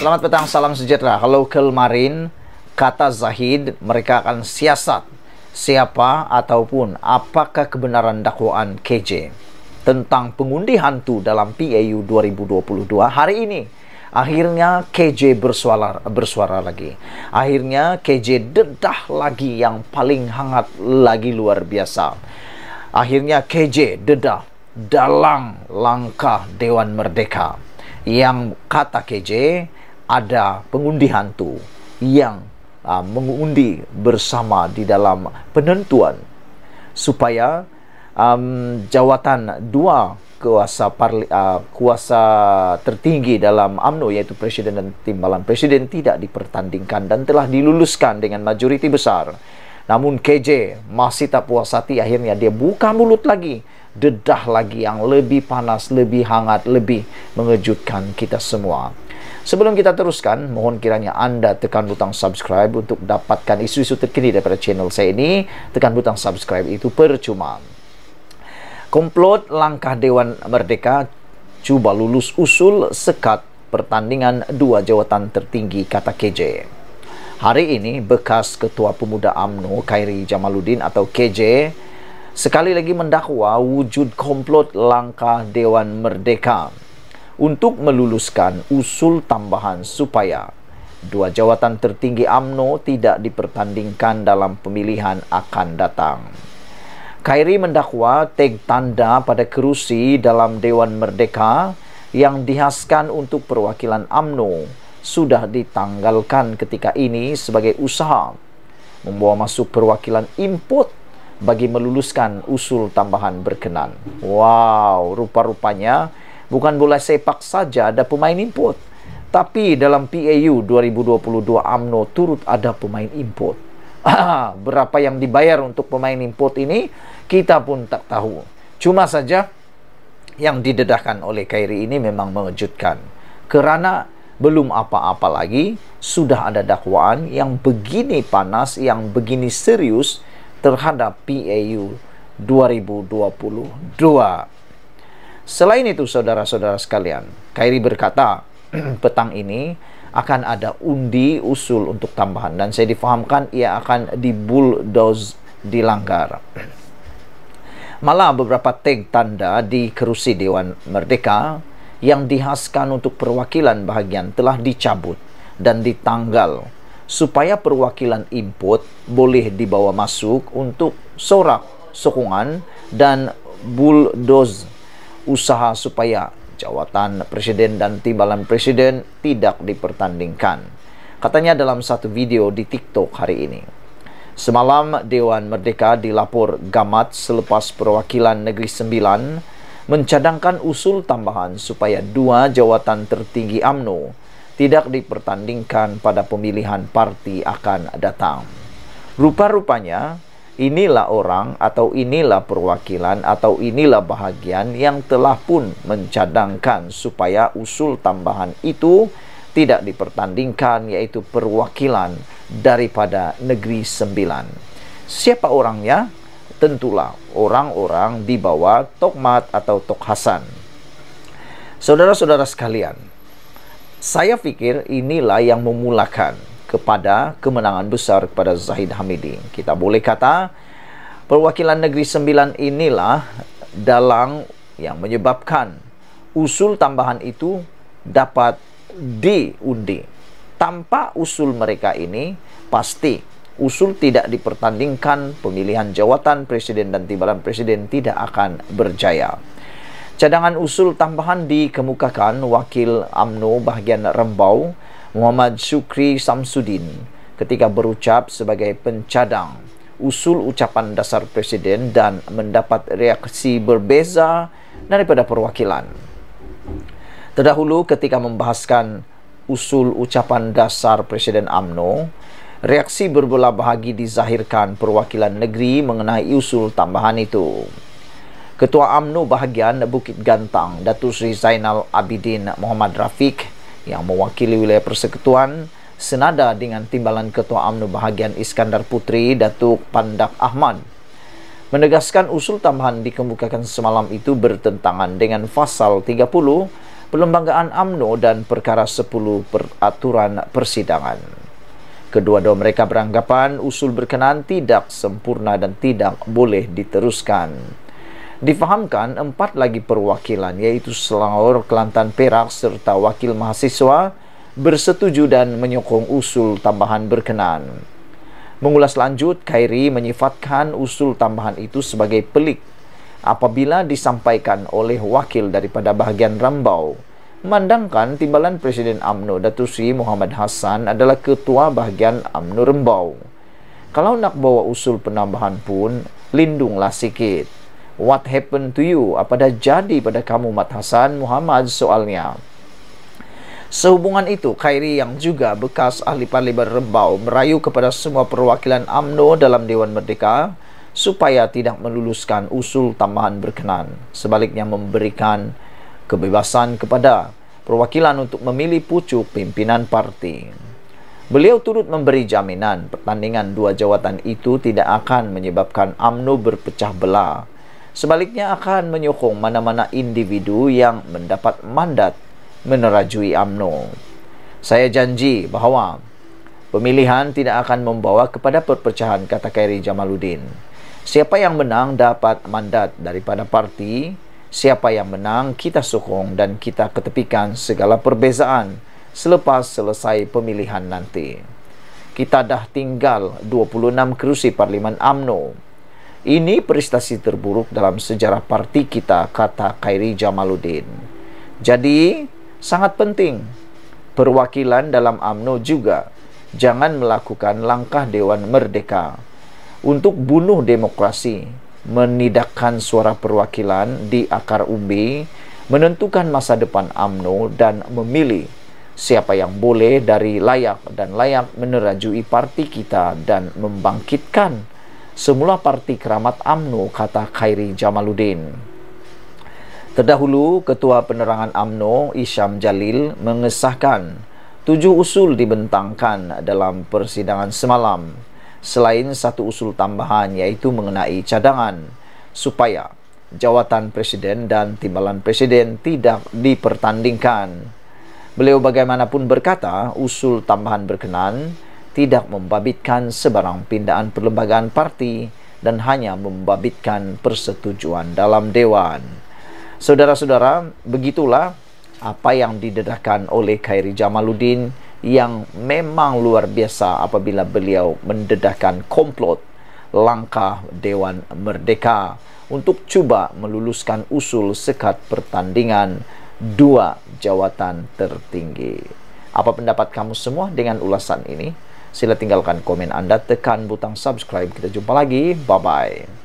Selamat petang, salam sejahtera. Kalau kemarin kata Zahid, mereka akan siasat siapa ataupun apakah kebenaran dakwaan KJ tentang pengundi hantu dalam PAU 2022. Hari ini akhirnya KJ bersuara lagi. Akhirnya KJ dedah lagi yang paling hangat lagi, luar biasa. Akhirnya KJ dedah dalam langkah Dewan Merdeka, yang kata KJ ada pengundi hantu yang mengundi bersama di dalam penentuan supaya jawatan dua kuasa tertinggi dalam UMNO, yaitu Presiden dan Timbalan Presiden, tidak dipertandingkan dan telah diluluskan dengan majoriti besar. Namun KJ masih tak puas hati, akhirnya dia buka mulut lagi, dedah lagi yang lebih panas, lebih hangat, lebih mengejutkan kita semua. Sebelum kita teruskan, mohon kiranya Anda tekan butang subscribe untuk dapatkan isu-isu terkini daripada channel saya ini. Tekan butang subscribe itu percuma. Komplot langkah Dewan Merdeka cuba lulus usul sekat pertandingan dua jawatan tertinggi, kata KJ. Hari ini bekas Ketua Pemuda UMNO Khairi Jamaluddin atau KJ sekali lagi mendakwa wujud komplot langkah Dewan Merdeka untuk meluluskan usul tambahan supaya dua jawatan tertinggi UMNO tidak dipertandingkan dalam pemilihan akan datang. Khairi mendakwa tag tanda pada kerusi dalam Dewan Merdeka yang dihaskan untuk perwakilan UMNO sudah ditanggalkan ketika ini sebagai usaha membawa masuk perwakilan input bagi meluluskan usul tambahan berkenan. Wow, rupa-rupanya bukan bola sepak saja ada pemain input, tapi dalam PAU 2022 UMNO turut ada pemain input. Berapa yang dibayar untuk pemain input ini kita pun tak tahu. Cuma saja yang didedahkan oleh Khairi ini memang mengejutkan, kerana belum apa-apa lagi sudah ada dakwaan yang begini panas, yang begini serius terhadap PAU 2022. Selain itu, saudara-saudara sekalian, Khairi berkata petang ini akan ada undi usul untuk tambahan, dan saya difahamkan ia akan dibulldoze, dilanggar. Malah beberapa tag tanda di kerusi Dewan Merdeka yang dihaskan untuk perwakilan bahagian telah dicabut dan ditanggal supaya perwakilan input boleh dibawa masuk untuk sorak sokongan dan bulldoze usaha supaya jawatan Presiden dan Timbalan Presiden tidak dipertandingkan. Katanya dalam satu video di TikTok hari ini. Semalam Dewan Merdeka dilapor gamat selepas perwakilan Negeri Sembilan mencadangkan usul tambahan supaya dua jawatan tertinggi UMNO tidak dipertandingkan pada pemilihan parti akan datang. Rupa-rupanya inilah orang atau inilah perwakilan atau inilah bahagian yang telah pun mencadangkan supaya usul tambahan itu tidak dipertandingkan, yaitu perwakilan daripada Negeri Sembilan. Siapa orangnya? Tentulah orang-orang di bawah Tok Mat atau Tok Hasan. Saudara-saudara sekalian, saya pikir inilah yang memulakan kepada kemenangan besar kepada Zahid Hamidi. Kita boleh kata perwakilan Negeri Sembilan inilah dalang yang menyebabkan usul tambahan itu dapat diundi. Tanpa usul mereka ini, pasti usul tidak dipertandingkan, pemilihan jawatan Presiden dan Timbalan Presiden tidak akan berjaya. Cadangan usul tambahan dikemukakan Wakil UMNO bahagian Rembau Muhammad Syukri Samsudin ketika berucap sebagai pencadang usul ucapan dasar Presiden dan mendapat reaksi berbeza daripada perwakilan. Terdahulu ketika membahaskan usul ucapan dasar Presiden UMNO, reaksi berbelah bahagi dizahirkan perwakilan negeri mengenai usul tambahan itu. Ketua UMNO bahagian Bukit Gantang, Datuk Seri Zainal Abidin Muhammad Rafiq yang mewakili wilayah persekutuan, senada dengan Timbalan Ketua UMNO bahagian Iskandar Putri, Datuk Pandak Ahmad, menegaskan usul tambahan dikemukakan semalam itu bertentangan dengan pasal 30 Perlembagaan UMNO dan perkara 10 peraturan persidangan. Kedua-dua mereka beranggapan usul berkenaan tidak sempurna dan tidak boleh diteruskan. Difahamkan 4 lagi perwakilan, yaitu Selangor, Kelantan, Perak serta wakil mahasiswa bersetuju dan menyokong usul tambahan berkenaan. Mengulas lanjut, Khairi menyifatkan usul tambahan itu sebagai pelik apabila disampaikan oleh wakil daripada bahagian Rambau, memandangkan timbalan Presiden UMNO Datuk Seri Muhammad Hassan adalah ketua bahagian UMNO Rembau. Kalau nak bawa usul penambahan pun, lindunglah sikit. What happened to you? Apa dah jadi pada kamu, Mat Hassan Muhammad? Soalnya. Sehubungan itu, Khairi yang juga bekas ahli parlimen Rembau merayu kepada semua perwakilan UMNO dalam Dewan Merdeka supaya tidak meluluskan usul tambahan berkenaan. Sebaliknya memberikan kebebasan kepada perwakilan untuk memilih pucuk pimpinan parti. Beliau turut memberi jaminan pertandingan 2 jawatan itu tidak akan menyebabkan UMNO berpecah belah. Sebaliknya akan menyokong mana-mana individu yang mendapat mandat menerajui UMNO. Saya janji bahawa pemilihan tidak akan membawa kepada perpecahan, kata Khairi Jamaluddin. Siapa yang menang dapat mandat daripada parti, siapa yang menang kita sokong dan kita ketepikan segala perbezaan selepas selesai pemilihan nanti. Kita dah tinggal 26 kerusi Parlimen UMNO. Ini prestasi terburuk dalam sejarah parti kita, kata Khairi Jamaluddin. Jadi, sangat penting perwakilan dalam UMNO juga jangan melakukan langkah Dewan Merdeka untuk bunuh demokrasi, menidakkan suara perwakilan di akar umbi, menentukan masa depan UMNO dan memilih siapa yang boleh dari layak dan layak menerajui parti kita dan membangkitkan semula parti keramat UMNO, kata Khairi Jamaluddin. Terdahulu, Ketua Penerangan UMNO Isham Jalil mengesahkan 7 usul dibentangkan dalam persidangan semalam, selain 1 usul tambahan iaitu mengenai cadangan supaya jawatan Presiden dan timbalan Presiden tidak dipertandingkan. Beliau bagaimanapun berkata, usul tambahan berkenaan tidak membabitkan sebarang pindaan perlembagaan parti dan hanya membabitkan persetujuan dalam Dewan. Saudara-saudara, begitulah apa yang didedahkan oleh Khairi Jamaluddin yang memang luar biasa apabila beliau mendedahkan komplot langkah Dewan Merdeka untuk cuba meluluskan usul sekat pertandingan 2 jawatan tertinggi. Apa pendapat kamu semua dengan ulasan ini? Sila tinggalkan komen Anda, tekan butang subscribe. Kita jumpa lagi. Bye-bye.